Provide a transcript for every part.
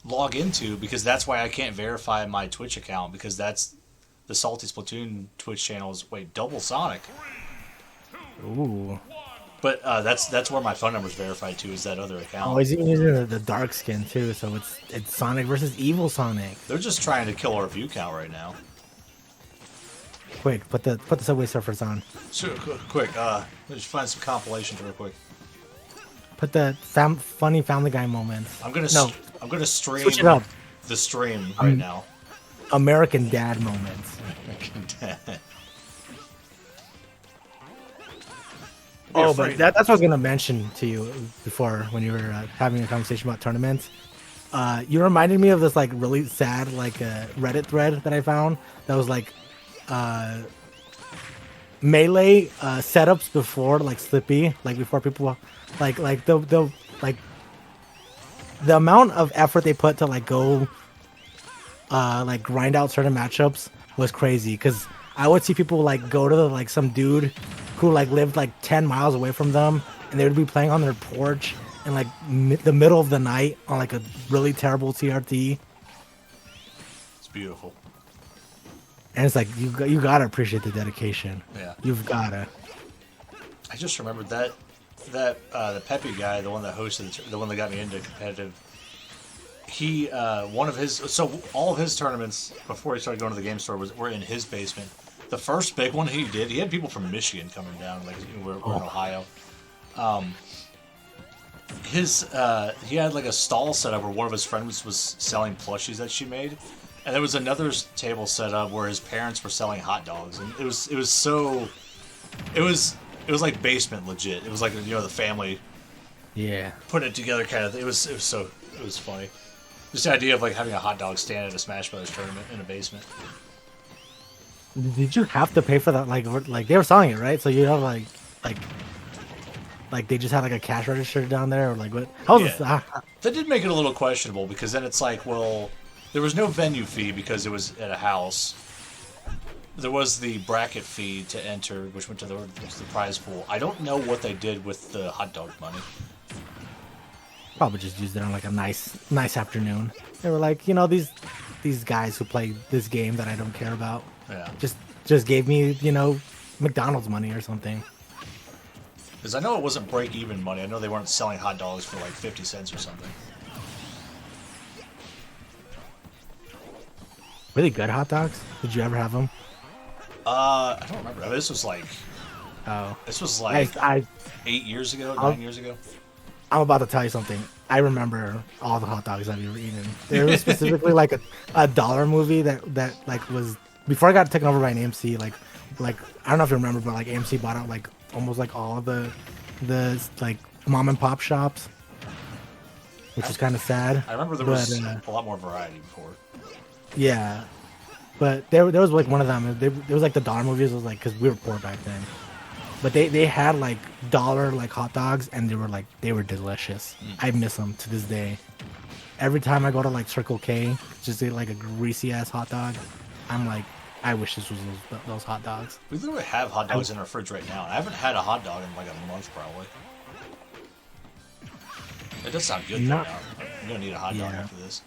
log into because that's why I can't verify my Twitch account because that's the Salty Splatoon Twitch channel is double Sonic. Ooh. But that's where my phone number is verified to is that other Oh, account. he's even using the dark skin too, so it's Sonic versus Evil Sonic. They're just trying to kill our view count right now. Quick, put the Subway Surfers on. Sure, quick. Let's find some compilations real quick. Put the funny Family Guy moments. I'm gonna No, I'm gonna stream switch it up. the stream right now. American Dad moments. Oh, but that's what I was gonna mention to you before when you were having a conversation about tournaments. You reminded me of this like really sad like Reddit thread that I found that was like melee setups before like Slippy, like before people like the like the amount of effort they put to like go like grind out certain matchups was crazy because I would see people like go to like some dude who like lived like 10 miles away from them and they would be playing on their porch in like the middle of the night on like a really terrible TRT. It's beautiful. And it's like you gotta appreciate the dedication. Yeah. You've gotta. I just remembered that the Pepe guy, the one that hosted, the one that got me into competitive. He one of his all of his tournaments before he started going to the game store were in his basement. The first big one he did, he had people from Michigan coming down, like we're in Ohio. He had like a stall set up where one of his friends was selling plushies that she made, and there was another table set up where his parents were selling hot dogs, and it was like basement legit. It was like the family putting it together kind of thing. It was funny. Just the idea of like having a hot dog stand at a Smash Brothers tournament in a basement. Did you have to pay for that? Like they were selling it, right? So you have like they just had like a cash register down there, or like what? How was this? That did make it a little questionable because then it's like, well, there was no venue fee because it was at a house. There was the bracket fee to enter, which went to the prize pool. I don't know what they did with the hot dog money. Probably just used it on like a nice afternoon. They were like, these guys who play this game that I don't care about. Yeah. Just gave me, McDonald's money or something. Because I know it wasn't break-even money. I know they weren't selling hot dogs for like 50 cents or something. Really good hot dogs? Did you ever have them? I don't remember. This was like I 8 years ago, 9 years ago. I'm about to tell you something. I remember all the hot dogs I've ever eaten. There was specifically like a dollar movie that like was before I got taken over by an AMC. Like I don't know if you remember, but like AMC bought out like almost like all of the like mom and pop shops, which was kind of sad. I remember there was a lot more variety before. Yeah, but there was like one of them. There was like the dollar movies. Was like because we were poor back then. But they had like dollar like hot dogs and they were delicious. I miss them to this day. Every time I go to like Circle K, just eat like a greasy ass hot dog, I'm like, I wish this was those hot dogs. We literally have hot dogs in our fridge right now. I haven't had a hot dog in like a month probably. It does sound good. You're gonna need a hot dog after this.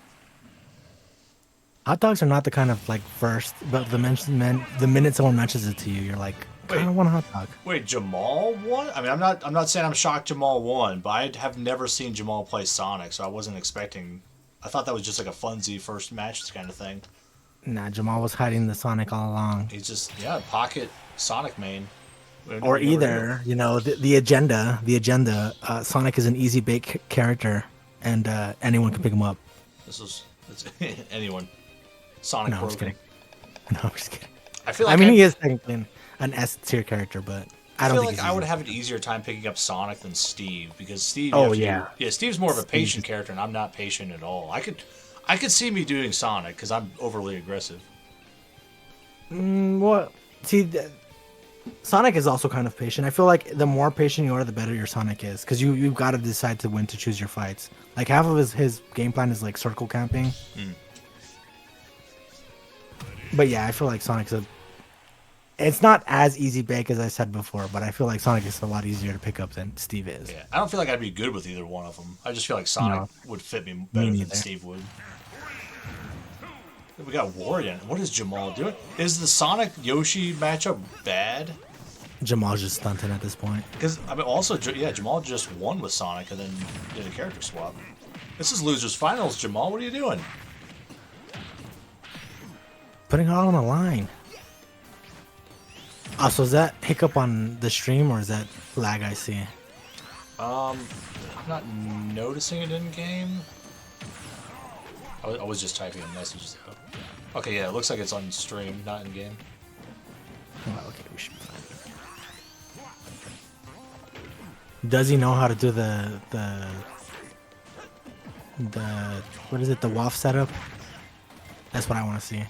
Hot dogs are not the kind of like first, but the minute someone mentions it to you, you're like, I don't want a hot dog. Wait, Jamal won? I mean, I'm not saying I'm shocked Jamal won, but I have never seen Jamal play Sonic, so I wasn't expecting. I thought that was just like a funsy first match kind of thing. Nah, Jamal was hiding the Sonic all along. He's just pocket Sonic main. Or either the agenda. Sonic is an easy bake character, and anyone can pick him up. It's anyone. Sonic. No, I'm just kidding. No, I'm just kidding. I feel like he is technically an S tier character, but I don't think I would have an easier time picking up Sonic than Steve because Steve. Yeah, Steve's more of a patient character, and I'm not patient at all. I could see me doing Sonic because I'm overly aggressive. Sonic is also kind of patient. I feel like the more patient you are, the better your Sonic is because you've got to decide to when to choose your fights. Like half of his game plan is like circle camping. But yeah, I feel like Sonic's It's not as easy bake as I said before, but I feel like Sonic is a lot easier to pick up than Steve is. Yeah, I don't feel like I'd be good with either one of them. I just feel like Sonic No, would fit me me better than neither. Steve would. We got Wario. What is Jamal doing? Is the Sonic Yoshi matchup bad? Jamal's just stunting at this point. Because I mean, also, yeah, Jamal just won with Sonic and then did a character swap. This is losers finals, Jamal. What are you doing? Putting it all on the line. So is that hiccup on the stream or is that lag I see? I'm not noticing it in game. I was just typing in messages. Okay, yeah, it looks like it's on stream, not in game. Oh, okay, we should be fine. Does he know how to do the what is it, the WAF setup? That's what I want to see.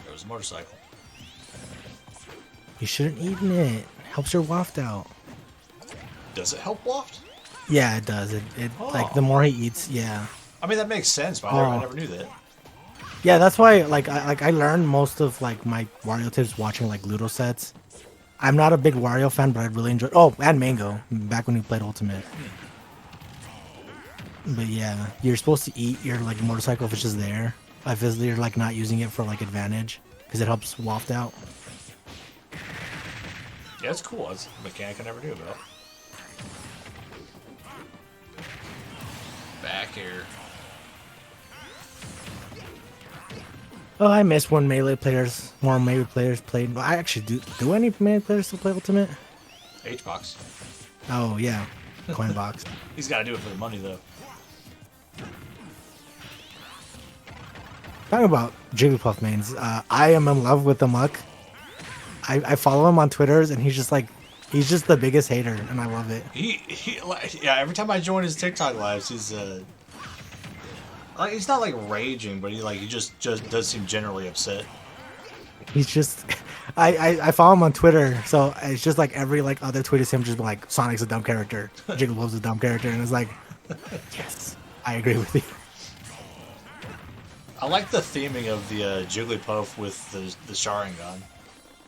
There was a motorcycle. You shouldn't eaten it. Helps your waft out. Does it help waft? Yeah, it does. It like Oh. the more he eats, yeah. I mean, that makes sense, but I never knew that. Yeah, that's why I learned most of like my Wario tips watching like Ludo sets. I'm not a big Wario fan, but I really enjoyed. Oh, and Mango back when we played Ultimate. But yeah, you're supposed to eat your like motorcycle if it's just there. If you're like not using it for like advantage, because it helps waft out. Yeah, it's cool. It's a mechanic I never knew about. Back here. Oh, I miss when more melee players played. I actually do. Do any melee players still play Ultimate? H-Box. Oh yeah, coin box. He's got to do it for the money, though. Talking about Jigglypuff mains, I am in love with the Muck. I follow him on Twitters, and he's just the biggest hater, and I love it. Yeah. Every time I join his TikTok lives, he's like he's not like raging, but he just does seem generally upset. He's just, I follow him on Twitter, so it's just like every like other tweet is him just being like Sonic's a dumb character, Jigglypuff's a dumb character, and it's like, yes, I agree with you. I like the theming of the Jigglypuff with the Sharingan.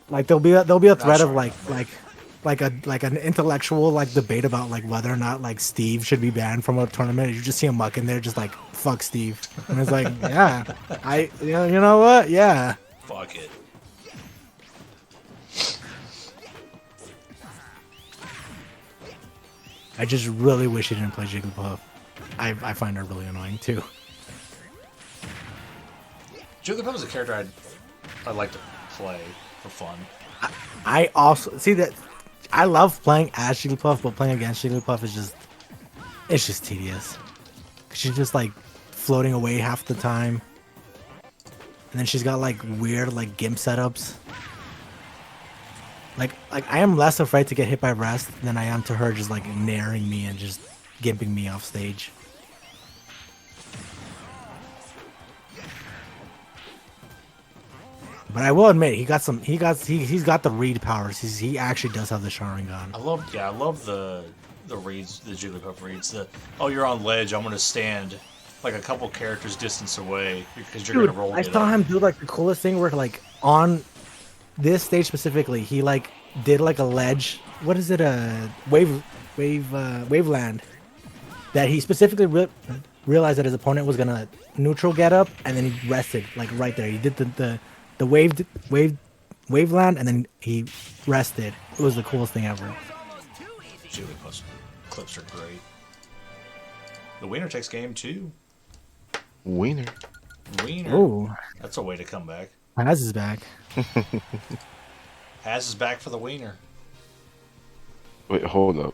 Like there'll be a thread of Sharingan, like an intellectual like debate about like whether or not like Steve should be banned from a tournament. You just see a Muck in there just like fuck Steve, and it's like yeah, you know what, yeah. Fuck it. I just really wish he didn't play Jigglypuff. I find her really annoying too. Jigglypuff is a character I'd like to play for fun. I also see that I love playing as Jigglypuff, but playing against Jigglypuff is just tedious. She's just like floating away half the time, and then she's got like weird like gimp setups. Like I am less afraid to get hit by rest than I am to her just like naring me and just gimping me off stage. But I will admit he's got the read powers. He actually does have the Sharingan. I love the reads, the Jigglypuff reads. You're on ledge. I'm gonna stand like a couple characters distance away because you're Dude, gonna roll. I saw him do like the coolest thing where like on this stage specifically, he like did like a ledge. What is it? Waveland. That he specifically realized that his opponent was gonna neutral get up, and then he rested like right there. He did the waveland, and then he rested. It was the coolest thing ever. Jigglypuff's clips are great. The winner takes game 2. Wiener. Wiener. Oh, That's a way to come back. Paz is back. Has is back for the wiener. Wait, hold up.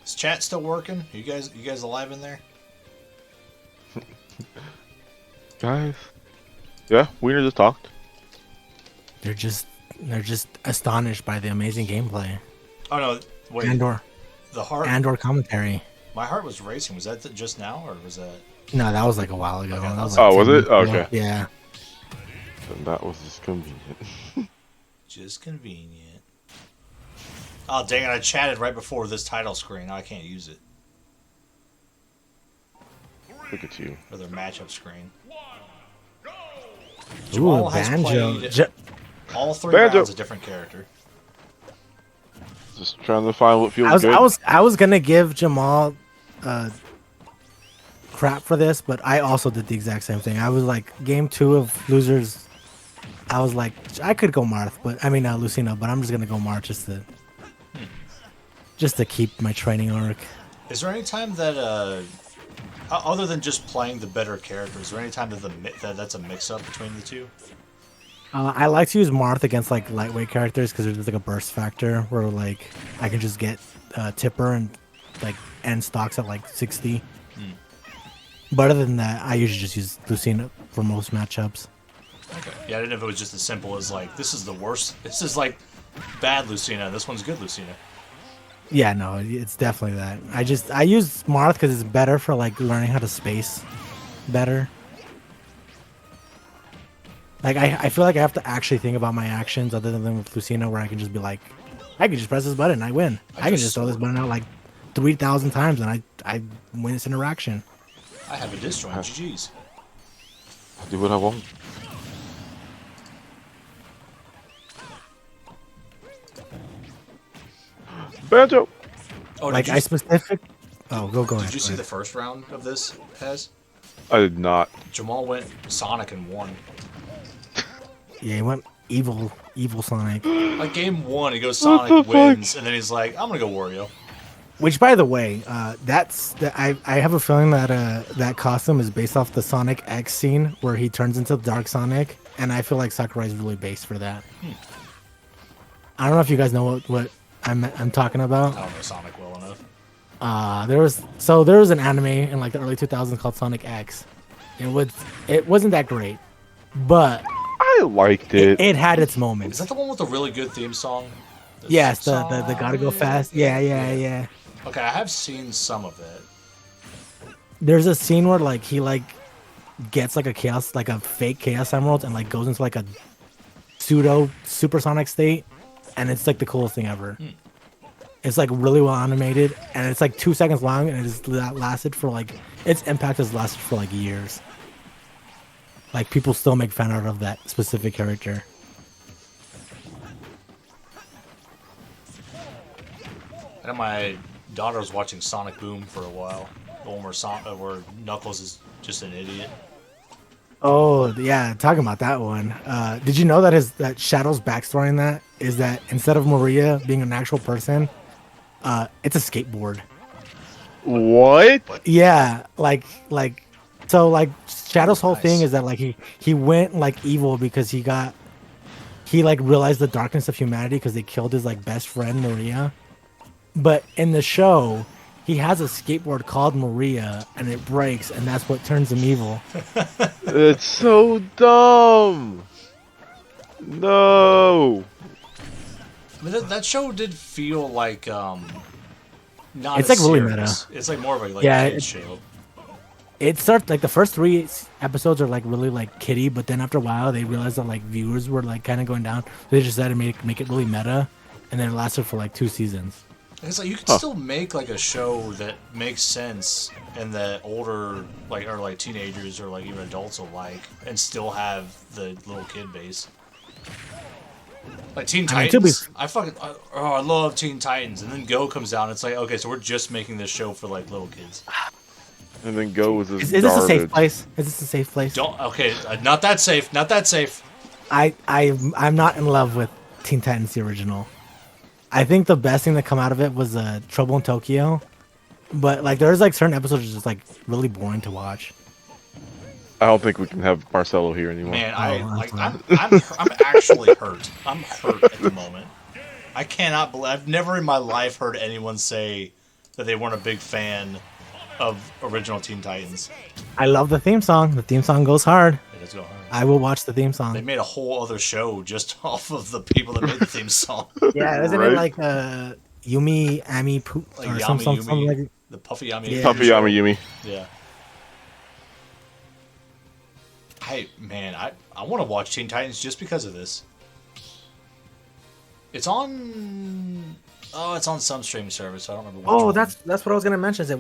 Is chat still working? You guys alive in there? Guys. Yeah, Wiener just talked. They're just astonished by the amazing gameplay. Oh no! Wait. Andor The heart. Andor commentary. My heart was racing. Was that just now, or was that? No, that was like a while ago. Okay, That was that's- like Oh, was 10 it? years ago. Okay. Yeah. Then that was just convenient. Just convenient. Oh, dang it. I chatted right before this title screen. Now I can't use it. Look at you. Or their matchup screen. Ooh, Jamal has Banjo. played all 3 Banjo. rounds a different character. Just trying to find what feels good. I was gonna give Jamal crap for this, but I also did the exact same thing. I was like, game 2 of losers. I was like, I could go Marth, but I mean Lucina, but I'm just gonna go Marth just to keep my training arc. Is there any time that, other than just playing the better character, is there any time that that's a mix-up between the two? I like to use Marth against like lightweight characters because there's like a burst factor where like I can just get Tipper and like end stocks at like 60. But other than that, I usually just use Lucina for most matchups. Okay. Yeah, I didn't know if it was just as simple as like, this is the worst. This is like bad Lucina, this one's good Lucina. Yeah, no, it's definitely that. I use Marth because it's better for like learning how to space better. Like I feel like I have to actually think about my actions other than with Lucina where I can just be like, I can just press this button, I win. I can just throw this button out like 3,000 times and I win this interaction. I have a disjoint, GG's. I do what I want. Banjo. Oh, Like did I specific. Oh, go ahead. you see go the ahead. first round of this, Pez? I did not. Jamal went Sonic and won. Yeah, he went evil Sonic. Like game 1, he goes What Sonic the fuck? wins, and then he's like, I'm gonna go Wario. Which, by the way, I have a feeling that that costume is based off the Sonic X scene where he turns into Dark Sonic, and I feel like Sakurai is really based for that. I don't know if you guys know what I'm talking about. I don't know Sonic well enough. There was an anime in like the early 2000s called Sonic X. It wasn't that great, but I liked it. it had its Is moments. that the one with the really good theme song? Yes, the gotta go fast. Yeah. Okay, I have seen some of it. There's a scene where like he like gets like a fake Chaos Emerald and like goes into like a pseudo supersonic state, and it's like the coolest thing ever. It's like really well animated, and it's like 2 seconds long, and that lasted for like its impact has lasted for like years. Like people still make fan art of that specific character. I know my daughter was watching Sonic Boom for a while. The one where Knuckles is just an idiot. Oh yeah, talking about that one. Did you know that Shadow's backstory in that is that instead of Maria being an actual person, it's a skateboard. What? Yeah, so Shadow's whole thing Nice. is that like he went like evil because he like realized the darkness of humanity because they killed his like best friend Maria. But in the show, he has a skateboard called Maria, and it breaks, and that's what turns him evil. It's so dumb. No. I mean, that show did feel like not. It's, as like, really serious. It's like more of a like Yeah, kid show. It starts like the first 3 episodes are like really like kiddie, but then after a while they realized that like viewers were like kind of going down. They just decided to make it really meta, and then it lasted for like 2 seasons. It's like you can still make like a show that makes sense and that older or like teenagers or like even adults will like, and still have the little kid base. Like Teen I mean, Titans, I love Teen Titans, and then Go comes out, and it's like, okay, so we're just making this show for like little kids. And then Go was this Is this a safe garbage. place? Is this a safe place? Not that safe, not that safe. I'm not in love with Teen Titans the original. I think the best thing that come out of it was Trouble in Tokyo, but like there's like certain episodes just like really boring to watch. I don't think we can have Marcelo here anymore. Man, that's I'm actually hurt. I'm hurt at the moment. I cannot believe I've never in my life heard anyone say that they weren't a big fan of original Teen Titans. I love the theme song. The theme song goes hard. It does go hard. I will watch the theme They song. made a whole other show just off of the people that made the theme song. Yeah, isn't Right? it like Yumi Ami Poo Like or Yami something Yumi, like the Puffy Yami. Yeah. Puppy Yami Yumi. Yeah. I want to watch Teen Titans just because of this. It's on. Oh, it's on some streaming service. I don't remember. Which Oh, one. that's what I was gonna mention. Is that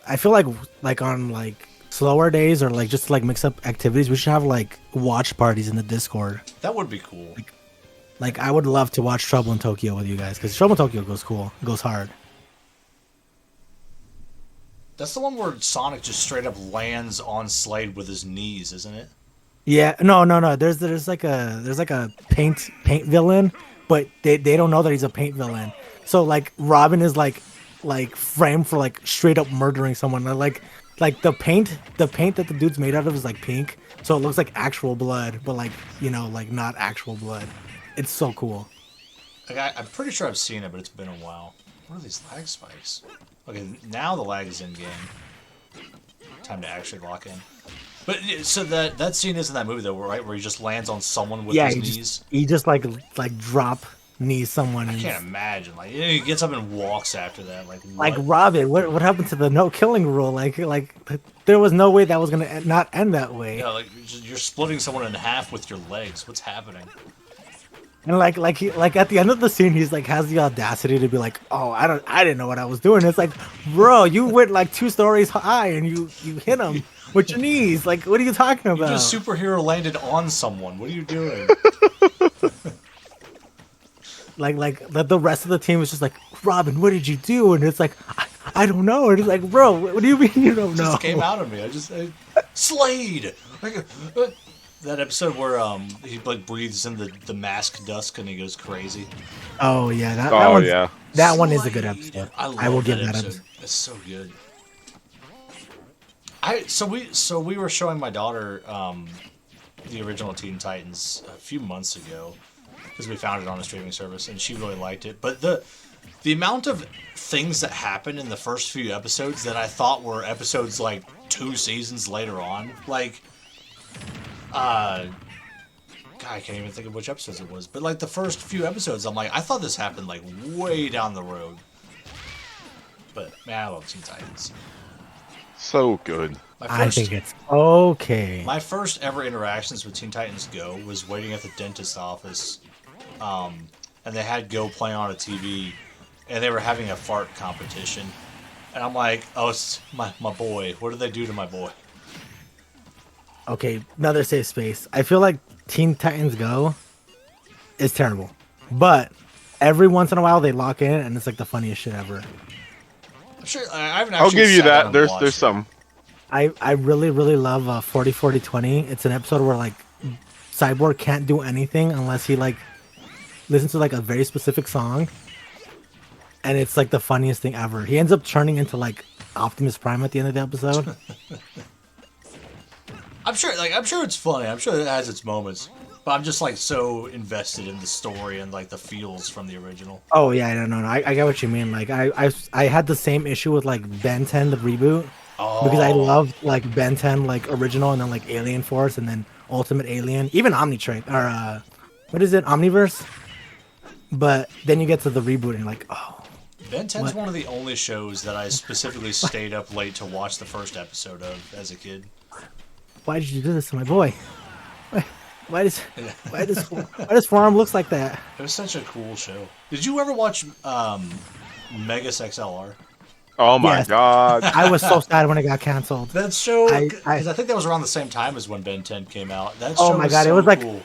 I feel like on like slower days or like just to, like mix up activities, we should have like watch parties in the Discord. That would be cool. Like I would love to watch Trouble in Tokyo with you guys because Trouble in Tokyo goes cool, goes hard. That's the one where Sonic just straight up lands on Slade with his knees, isn't it? Yeah, no. There's like a paint villain, but they don't know that he's a paint villain. So like Robin is like framed for like straight up murdering someone. Like the paint that the dude's made out of is like pink, so it looks like actual blood, but like like not actual blood. It's so cool. Like, I'm pretty sure I've seen it, but it's been a while. What are these lag spikes? Okay, now the lag is in game. Time to actually lock in. But so that scene is in that movie though, right? Where he just lands on someone with his knees. He just like drop knees someone. I can't imagine. Like he gets up and walks after that. Like what? Like Robin, what happened to the no killing rule? Like there was no way that was gonna not end that way. Yeah, like you're splitting someone in half with your legs. What's happening? And like at the end of the scene, he's like has the audacity to be like, "Oh, I didn't know what I was doing." It's like, bro, you went like 2 stories high and you hit him with your knees. Like, what are you talking about? You just superhero landed on someone. What are you doing? like the rest of the team is just like, Robin, what did you do? And it's like, I don't know. And it's like, bro, what do you mean you don't know? It just came out of me. Slade. That episode where he like breathes in the mask dusk and he goes crazy. Oh yeah, yeah. That one is a good episode. I will give that episode. It's so good. So we were showing my daughter the original Teen Titans a few months ago because we found it on a streaming service and she really liked it. But the amount of things that happened in the first few episodes that I thought were episodes like 2 seasons later on, like. God, I can't even think of which episodes it was. But like the first few episodes, I'm like, I thought this happened like way down the road. But man, I love Teen Titans. So good. I think it's okay. My first ever interactions with Teen Titans Go was waiting at the dentist's office, and they had Go playing on a TV, and they were having a fart competition, and I'm like, oh, it's my boy. What did they do to my boy? Okay, another safe space. I feel like Teen Titans Go is terrible, but every once in a while they lock in, and it's like the funniest shit ever. I'm sure I haven't. I'll give you sat down that. and There's watched some. I really love 40-40-20. It's an episode where like Cyborg can't do anything unless he like listens to like a very specific song, and it's like the funniest thing ever. He ends up turning into like Optimus Prime at the end of the episode. I'm sure it's funny. I'm sure it has its moments. But I'm just like so invested in the story and like the feels from the original. Oh yeah, no. I get what you mean. Like I had the same issue with like Ben 10 the reboot because I loved like Ben 10 like original and then like Alien Force and then Ultimate Alien, even Omnitrix or what is it, Omniverse? But then you get to the reboot and you're like, oh. Ben 10's one of the only shows that I specifically stayed up late to watch the first episode of as a kid. Why did you do this to my boy? Why does Forearm looks like that? It was such a cool show. Did you ever watch Megas XLR? Oh my Yes. god! I was so sad when it got canceled. That show, I because I think that was around the same time as when Ben 10 came out. That show Oh my was god, so it was like cool.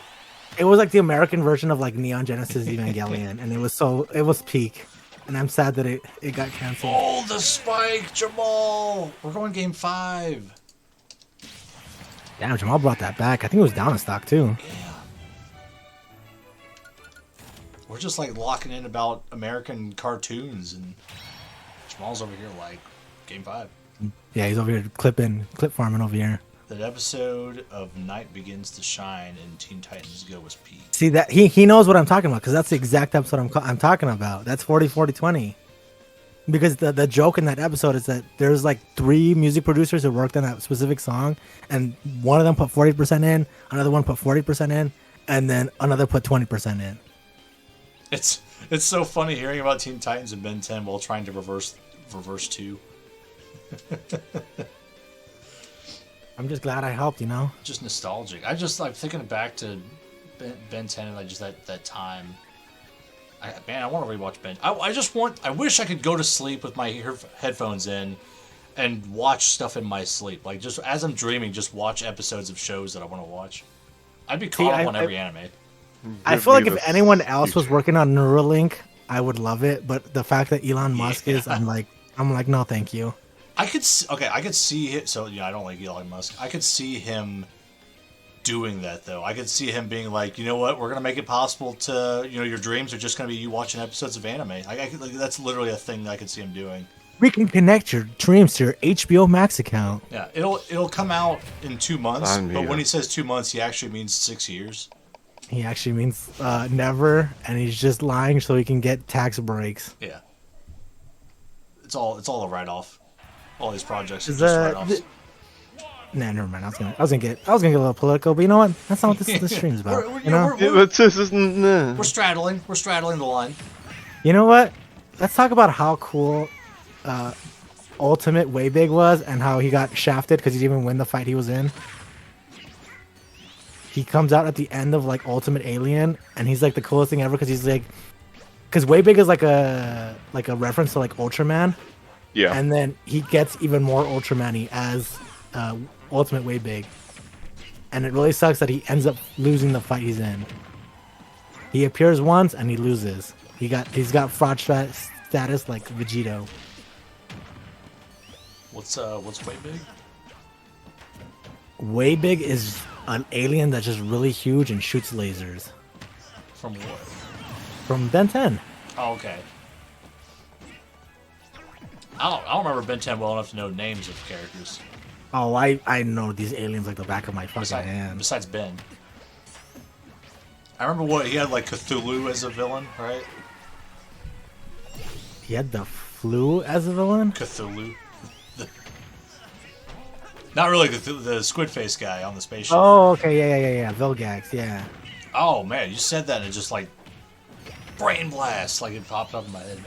it was like the American version of like Neon Genesis Evangelion, and it was peak. And I'm sad that it got canceled. Oh, the spike, Jamal! We're going game 5. Damn, Jamal brought that back. I think it was down in stock too. Yeah. We're just like locking in about American cartoons, and Jamal's over here like game 5. Yeah, he's over here clip farming over here. That episode of Night Begins to Shine in Teen Titans Go was peak. See that he knows what I'm talking about because that's the exact episode I'm talking about. That's 40-40-20. Because the joke in that episode is that there's like 3 music producers who worked on that specific song, and one of them put 40% in, another one put 40% in, and then another put 20% in. It's so funny hearing about Teen Titans and Ben 10 while trying to reverse 2. I'm just glad I helped. You know. Just nostalgic. I just like thinking back to Ben 10 and like just that time. Man, I want to rewatch Ben. I wish I could go to sleep with my headphones in and watch stuff in my sleep. Like just as I'm dreaming, just watch episodes of shows that I want to watch. I'd be caught up on every anime. I feel like if anyone else was working on Neuralink, I would love it. But the fact that Elon Musk is, I'm like, no, thank you. I could see it. So I don't like Elon Musk. I could see him doing that though. I could see him being like, you know what, we're gonna make it possible to, your dreams are just gonna be you watching episodes of anime. That's literally a thing that I could see him doing. We can connect your dreams to your HBO Max account. Yeah, it'll come out in 2 months, but when he says 2 months, he actually means 6 years. He actually means never, and he's just lying so he can get tax breaks. Yeah, it's all a write-off. All these projects are just write-offs. Nah, never mind. I was gonna get a little political, but you know what? That's not what this stream's about. We're straddling the line. You know what? Let's talk about how cool Ultimate Way Big was and how he got shafted because he didn't even win the fight he was in. He comes out at the end of like Ultimate Alien, and he's like the coolest thing ever because he's like, because Way Big is like a reference to like Ultraman. Yeah. And then he gets even more Ultraman-y as Ultimate Way Big, and it really sucks that he ends up losing the fight he's in. He appears once and he loses. He's got fraud status like Vegito. What's Way Big? Way Big is an alien that's just really huge and shoots lasers. From what? From Ben 10. Oh, okay. I don't remember Ben 10 well enough to know names of characters. Oh, I know these aliens like the back of my fucking hand. Besides Ben. I remember he had like Cthulhu as a villain, right? He had the flu as a villain? Cthulhu. Not really the squid face guy on the spaceship. Oh, okay, yeah. Vilgax, yeah. Oh man, you said that and it just like brain blast, like it popped up in my head.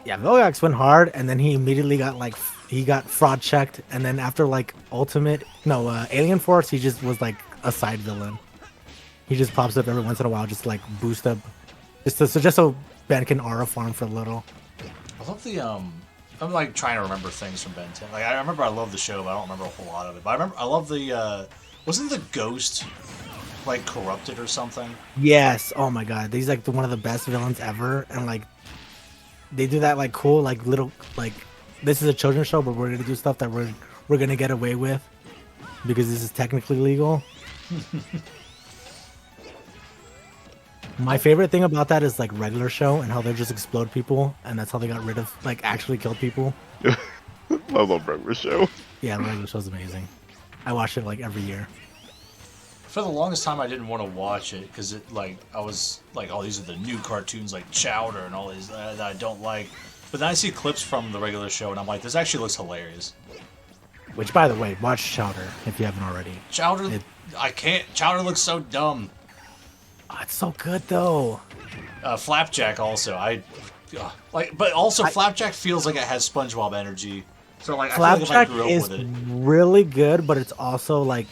Yeah, Vilgax went hard, and then he immediately got fraud checked, and then after like Alien Force, he just was like a side villain. He just pops up every once in a while, just like boost up, just so Ben can aura farm for a little. I love the I'm like trying to remember things from Ben 10. Like I remember I love the show, but I don't remember a whole lot of it. But I love the wasn't the ghost like corrupted or something? Yes. Oh my god, he's like one of the best villains ever, and like they do that like cool like little like this is a children's show, but we're gonna do stuff that we're gonna get away with because this is technically legal. My favorite thing about that is like regular show and how they just explode people, and that's how they got rid of like actually killed people. I love regular show. Yeah, regular show's amazing. I watch it like every year. For the longest time, I didn't want to watch it because I was like, oh, these are the new cartoons like Chowder and all these that I don't like. But then I see clips from the regular show, and I'm like, this actually looks hilarious. Which, by the way, watch Chowder if you haven't already. Chowder, I can't. Chowder looks so dumb. Oh, it's so good though. Flapjack also, but also Flapjack feels like it has SpongeBob energy. So like, Flapjack I feel like if I grew up is with it. really good, but it's also like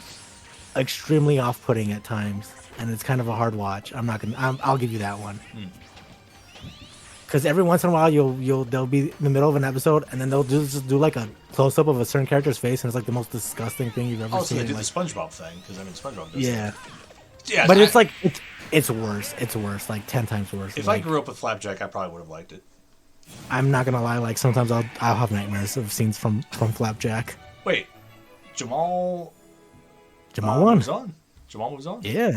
extremely off-putting at times, and it's kind of a hard watch. I'll give you that one. Because every once in a while they'll be in the middle of an episode, and then they'll just do like a close-up of a certain character's face, and it's like the most disgusting thing you've ever seen. Oh, so they do like, the SpongeBob thing, because I mean SpongeBob does yeah. that. Yeah, but it's like it's worse. It's worse, like 10 times worse. If I grew up with Flapjack, I probably would have liked it. I'm not gonna lie. Like sometimes I'll have nightmares of scenes from Flapjack. Wait, Jamal won. was on. Jamal was on. Yeah.